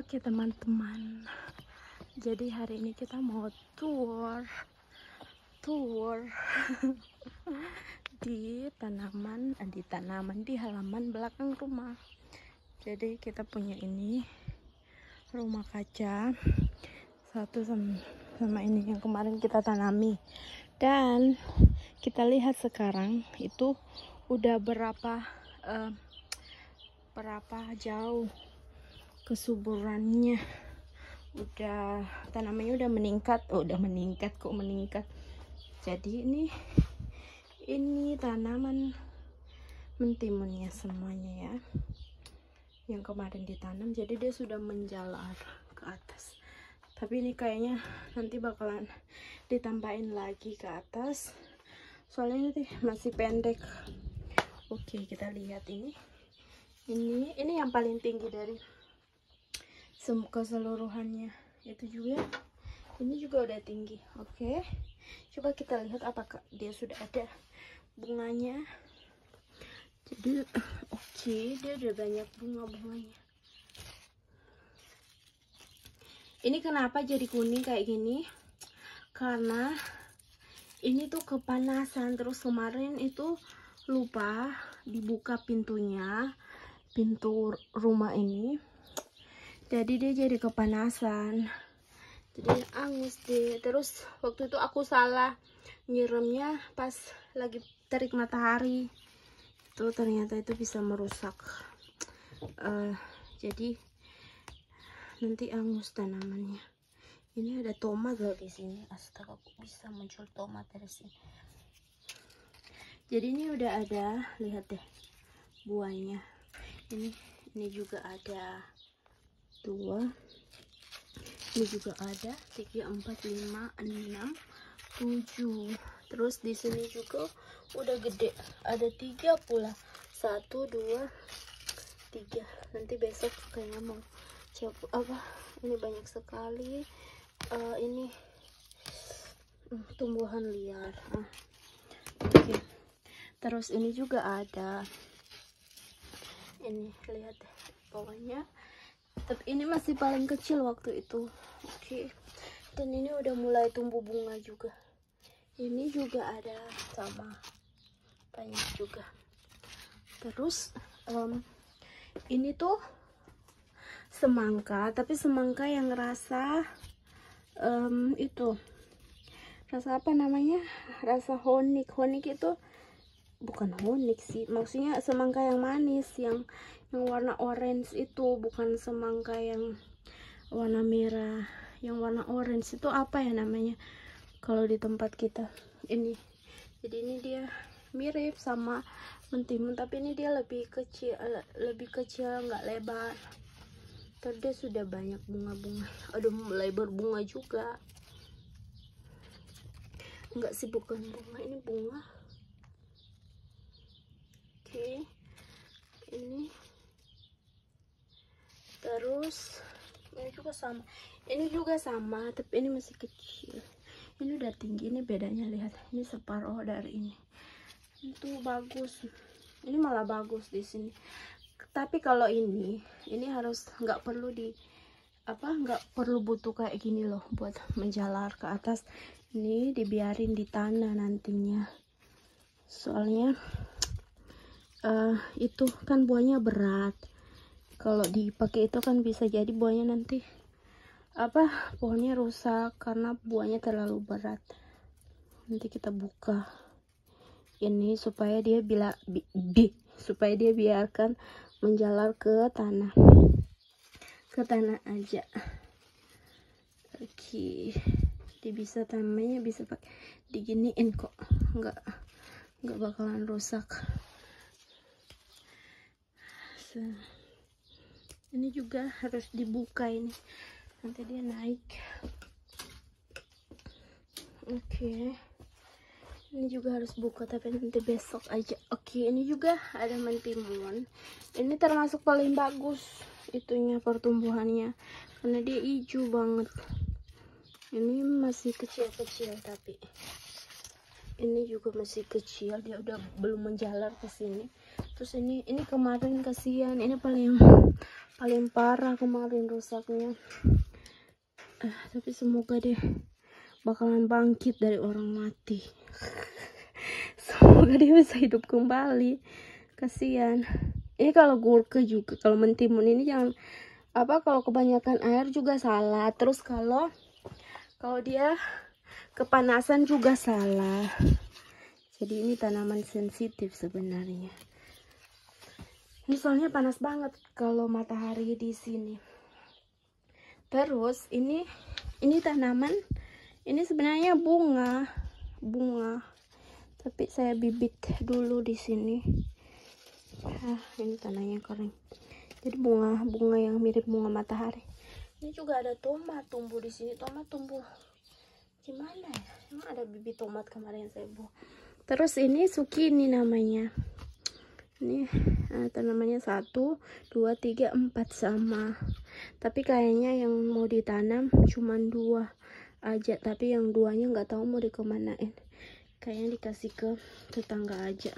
Oke teman-teman, jadi hari ini kita mau tour di halaman belakang rumah. Jadi kita punya ini rumah kaca satu sama ini yang kemarin kita tanami, dan kita lihat sekarang itu udah berapa jauh kesuburannya, udah tanamannya udah meningkat. Jadi ini tanaman mentimunnya semuanya ya, yang kemarin ditanam. Jadi dia sudah menjalar ke atas, tapi ini kayaknya nanti bakalan ditambahin lagi ke atas soalnya ini masih pendek. Oke, kita lihat ini yang paling tinggi dari keseluruhannya. Itu juga, ini juga udah tinggi. Oke, coba kita lihat apakah dia sudah ada bunganya. Jadi oke, dia udah banyak bunganya. Ini kenapa jadi kuning kayak gini? Karena ini tuh kepanasan. Terus kemarin itu lupa dibuka pintu rumah ini, jadi dia jadi kepanasan, jadi angus deh. Terus waktu itu aku salah nyiramnya pas lagi terik matahari, itu ternyata itu bisa merusak. Jadi nanti angus tanamannya. Ini ada tomat loh di sini. Astaga, kok bisa muncul tomat dari sini. Jadi ini udah ada, lihat deh buahnya. Ini juga ada 2, ini juga ada 3, 4, 5, 6, 7. Terus di sini juga udah gede, ada 3 pula. 1, 2, 3. Nanti besok kayaknya mau coba ini banyak sekali. Ini tumbuhan liar. Oke. Terus ini juga ada. Ini lihat deh bawahnya, tapi ini masih paling kecil waktu itu. Oke. Dan ini udah mulai tumbuh bunga juga. Ini juga ada sama, banyak juga. Terus ini tuh semangka, tapi semangka yang rasa itu rasa apa namanya, rasa honik itu bukan honik sih, maksudnya semangka yang manis, yang warna orange itu, bukan semangka yang warna merah. Yang warna orange itu apa ya namanya kalau di tempat kita ini. Jadi ini dia mirip sama mentimun, tapi ini dia lebih kecil, nggak lebar. Terus dia sudah banyak bunga-bunga, aduh mulai berbunga juga. Enggak sih, bukan bunga, ini bunga. Oke, ini terus ini juga sama, tapi ini masih kecil. Ini udah tinggi, ini bedanya lihat, ini separuh dari ini. Itu bagus, ini malah bagus di sini. Tapi kalau ini harus nggak perlu butuh kayak gini loh buat menjalar ke atas. Ini dibiarin di tanah nantinya, soalnya itu kan buahnya berat. Kalau dipakai itu kan bisa jadi buahnya nanti pohonnya rusak karena buahnya terlalu berat. Nanti kita buka ini supaya dia biarkan menjalar ke tanah aja. Oke, dia bisa tanamnya bisa pakai diginiin kok, nggak bakalan rusak. Ini juga harus dibuka, ini nanti dia naik. Oke, ini juga harus buka tapi nanti besok aja. Oke, ini juga ada mentimun. Ini termasuk paling bagus itunya pertumbuhannya karena dia hijau banget. Ini masih kecil-kecil, tapi ini juga masih kecil, dia udah belum menjalar ke sini. Terus ini kemarin kasihan, ini paling parah kemarin rusaknya. Tapi semoga deh bakalan bangkit dari orang mati. Semoga dia bisa hidup kembali. Kasihan. Ini kalau gurke juga, kalau mentimun ini jangan kalau kebanyakan air juga salah. Terus kalau dia kepanasan juga salah. Jadi ini tanaman sensitif sebenarnya. Ini soalnya panas banget kalau matahari di sini. Terus ini tanaman, ini sebenarnya bunga. Tapi saya bibit dulu di sini. Ini tanahnya kering. Jadi bunga yang mirip bunga matahari. Ini juga ada tomat tumbuh di sini. Tomat tumbuh gimana ya? Emang ada bibit tomat kemarin saya buang. Terus ini zucchini namanya. Ini tanamannya 1, 2, 3, 4 sama. Tapi kayaknya yang mau ditanam cuman 2 aja. Tapi yang 2-nya nggak tahu mau dikemanain. Kayaknya dikasih ke tetangga aja.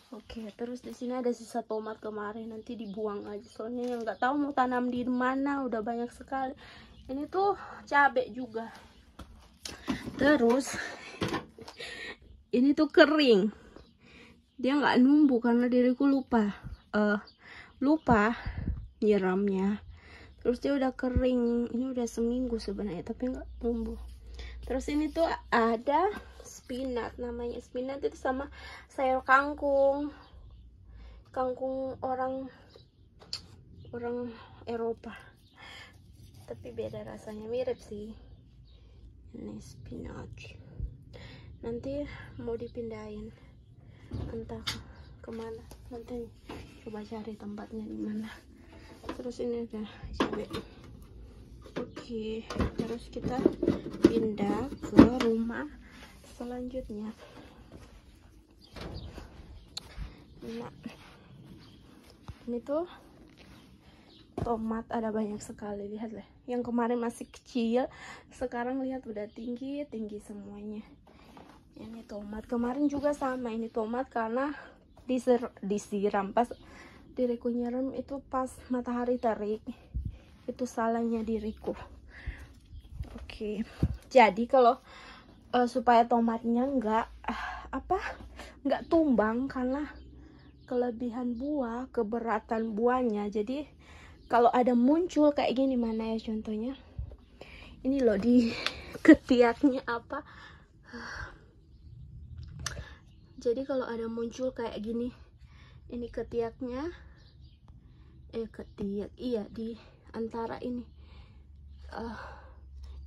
Oke, terus di sini ada sisa tomat kemarin, nanti dibuang aja. Soalnya yang nggak tahu mau tanam di mana, udah banyak sekali. Ini tuh cabai juga. Terus ini tuh kering. Dia nggak numbuh karena diriku lupa nyiramnya. Terus dia udah kering. Ini udah seminggu sebenarnya, tapi nggak tumbuh. Terus ini tuh ada spinat, namanya spinat itu sama sayur kangkung orang Eropa, tapi beda rasanya, mirip sih. Ini spinach, nanti mau dipindahin entah kemana, nanti coba cari tempatnya di mana. Terus ini ada cabai. Oke, terus kita pindah ke rumah selanjutnya. Nah, ini tuh tomat ada banyak sekali, lihat deh. Yang kemarin masih kecil, sekarang lihat udah tinggi semuanya. Ini tomat kemarin juga sama. Ini tomat karena disiram, pas diriku nyiram itu pas matahari terik. Itu salahnya diriku. Oke, jadi kalau supaya tomatnya nggak tumbang karena kelebihan buah, keberatan buahnya. Jadi kalau ada muncul kayak gini, mana ya contohnya? Ini loh di ketiaknya apa? Jadi kalau ada muncul kayak gini, ini ketiaknya, di antara ini.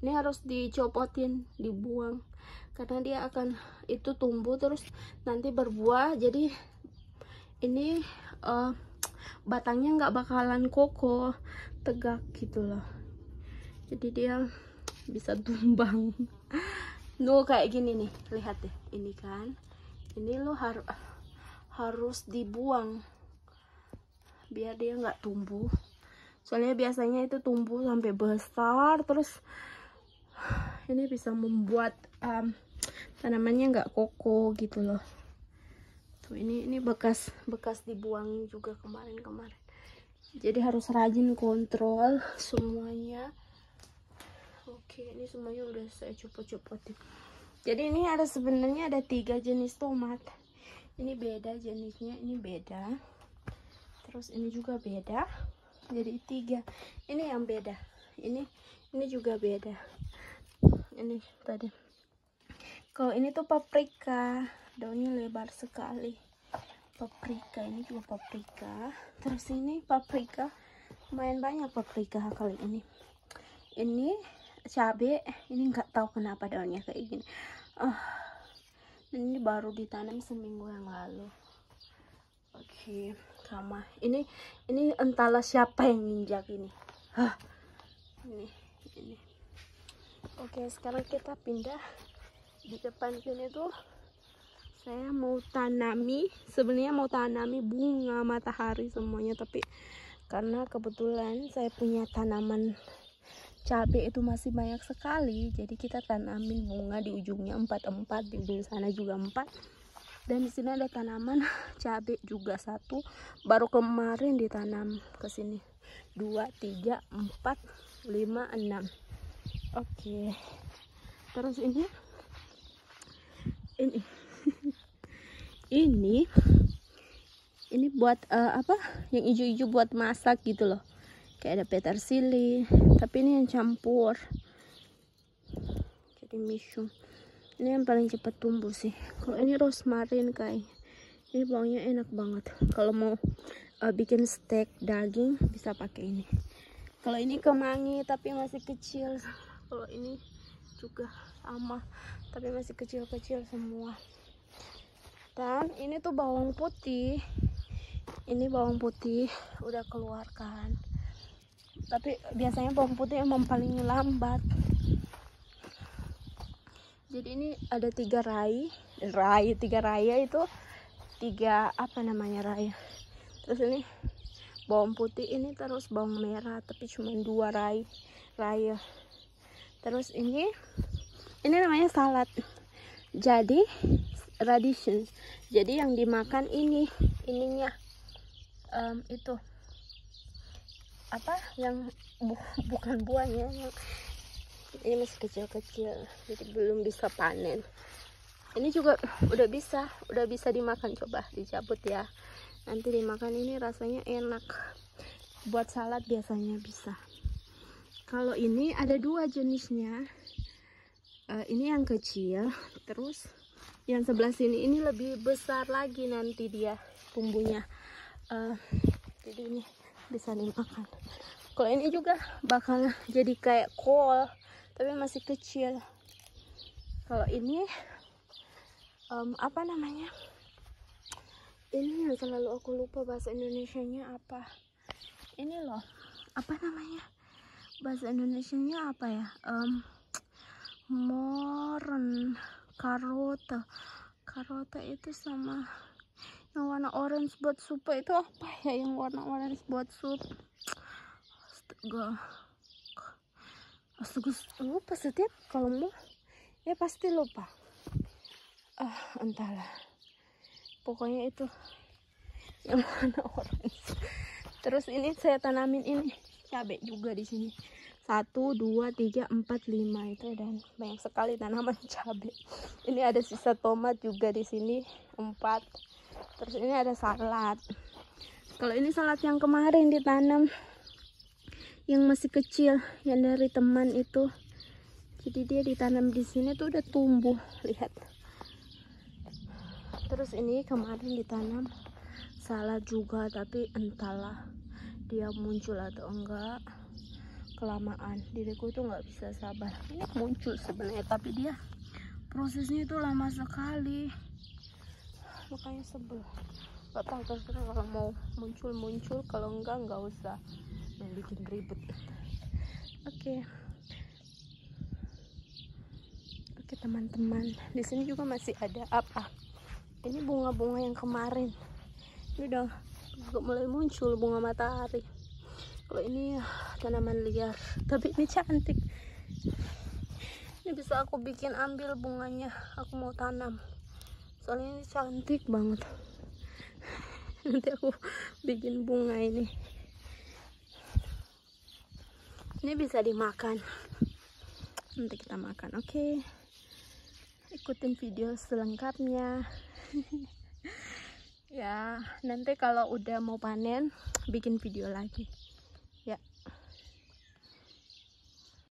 Ini harus dicopotin, dibuang, karena dia akan itu tumbuh terus nanti berbuah. Jadi ini batangnya nggak bakalan kokoh, tegak gitu loh. Jadi dia bisa tumbang. Nuh kayak gini nih, lihat deh, ini kan, ini lo harus dibuang biar dia nggak tumbuh. Soalnya biasanya itu tumbuh sampai besar, terus ini bisa membuat tanamannya nggak kokoh gitu loh. Tuh ini bekas dibuang juga kemarin. Jadi harus rajin kontrol semuanya. Oke, ini semuanya udah saya copot-copotin. Jadi ini sebenarnya ada 3 jenis tomat. Ini beda jenisnya, ini beda. Terus ini juga beda. Jadi 3. Ini yang beda. Ini juga beda. Ini tadi. Kalau ini tuh paprika, daunnya lebar sekali. Paprika, ini juga paprika. Terus ini paprika, lumayan banyak paprika kali ini. Ini cabai, ini nggak tahu kenapa daunnya kayak gini. Ini baru ditanam seminggu yang lalu. Oke, sama ini entahlah siapa yang nginjak ini. Ini. Oke, sekarang kita pindah. Di depan sini tuh saya sebenarnya mau tanami bunga matahari semuanya, tapi karena kebetulan saya punya tanaman cabai itu masih banyak sekali, jadi kita tanamin bunga di ujungnya 4, di ujung sana juga 4. Dan di sini ada tanaman cabai juga 1, baru kemarin ditanam ke sini. 2, 3, 4, 5, 6. Oke. Terus ini ini buat apa? Yang hijau-hijau buat masak gitu loh. Kayak ada petersili, tapi ini yang campur. Jadi mushroom. Ini yang paling cepat tumbuh sih. Kalau ini rosmarin kayak. Ini baunya enak banget. Kalau mau bikin steak daging bisa pakai ini. Kalau ini kemangi tapi masih kecil. Kalau ini juga sama, tapi masih kecil-kecil semua. Dan ini tuh bawang putih. Ini bawang putih udah keluarkan. Tapi biasanya bawang putih emang paling lambat. Jadi ini ada 3 tiga raya itu 3 apa namanya raya. Terus ini bawang putih ini, terus bawang merah tapi cuma 2 raya. Terus ini namanya salad. Jadi radishes. Jadi yang dimakan ininya itu apa yang bukan buahnya, yang ini masih kecil-kecil, jadi belum bisa panen. Ini juga udah bisa dimakan. Coba dicabut ya, nanti dimakan. Ini rasanya enak, buat salad biasanya bisa. Kalau ini ada 2 jenisnya, ini yang kecil, terus yang sebelah sini ini lebih besar lagi nanti dia tumbuhnya. Jadi ini bisa dimakan. Kalau ini juga bakal jadi kayak kol tapi masih kecil. Kalau ini apa namanya, ini yang selalu aku lupa bahasa Indonesianya apa. Ini loh, apa namanya bahasa Indonesianya apa ya, moren, karota itu sama yang warna orange buat sup itu apa ya, yang warna orange buat sup. Astaga, lupa setiap kalau mau ya pasti lupa. Entahlah, pokoknya itu yang warna orange. Terus ini saya tanamin ini cabai juga di sini. 1, 2, 3, 4, 5 itu, dan banyak sekali tanaman cabai. Ini ada sisa tomat juga di sini 4. Terus ini ada salad. Kalau ini salad yang kemarin ditanam, yang masih kecil, yang dari teman itu. Jadi dia ditanam di sini tuh udah tumbuh, lihat. Terus ini kemarin ditanam salad juga, tapi entahlah dia muncul atau enggak, kelamaan. Diriku itu nggak bisa sabar. Ini muncul sebenarnya, tapi dia prosesnya itu lama sekali, makanya sebel. Gak tahu, terserah, kalau mau muncul, kalau enggak usah bikin ribet. Oke, teman-teman, di sini juga masih ada apa? Ini bunga-bunga yang kemarin. Ini udah mulai muncul bunga matahari. Kalau ini tanaman liar, tapi ini cantik. Ini bisa aku bikin ambil bunganya, aku mau tanam. Soalnya ini cantik banget. Nanti aku bikin bunga ini. Ini bisa dimakan. Nanti kita makan, oke? Ikutin video selengkapnya. Ya, nanti kalau udah mau panen bikin video lagi.